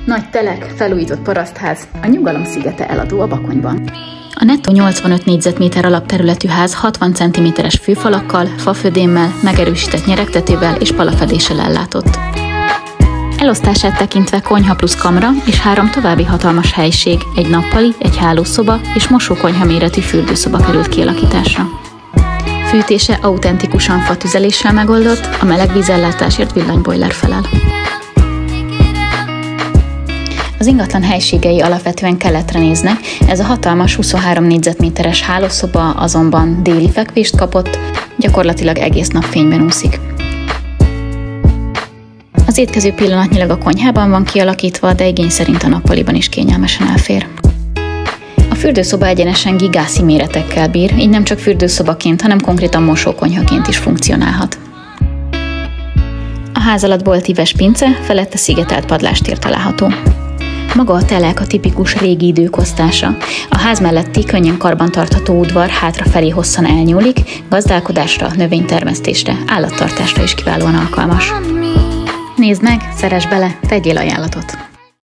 Nagy telek, felújított parasztház, a nyugalom szigete eladó a Bakonyban. A nettó 85 négyzetméter alapterületű ház 60 cm-es fűfalakkal, fafödémmel, megerősített nyeregtetővel és palafedéssel ellátott. Elosztását tekintve konyha plusz kamra és 3 további hatalmas helység, egy nappali, egy hálószoba és mosókonyha méretű fürdőszoba került kialakításra. Fűtése autentikusan fatüzeléssel megoldott, a meleg vízellátásért villanybojler felel. Az ingatlan helységei alapvetően keletre néznek, ez a hatalmas 23 négyzetméteres hálószoba azonban déli fekvést kapott, gyakorlatilag egész nap fényben úszik. Az étkező pillanatnyilag a konyhában van kialakítva, de igény szerint a nappaliban is kényelmesen elfér. A fürdőszoba egyenesen gigászi méretekkel bír, így nem csak fürdőszobaként, hanem konkrétan mosókonyhaként is funkcionálhat. A ház alatt bolt íves pince, felette szigetelt padlástér található. Maga a telek a tipikus régi idők osztása. A ház melletti könnyen karbantartható udvar hátrafelé hosszan elnyúlik, gazdálkodásra, növénytermesztésre, állattartásra is kiválóan alkalmas. Nézd meg, szeress bele, tegyél ajánlatot!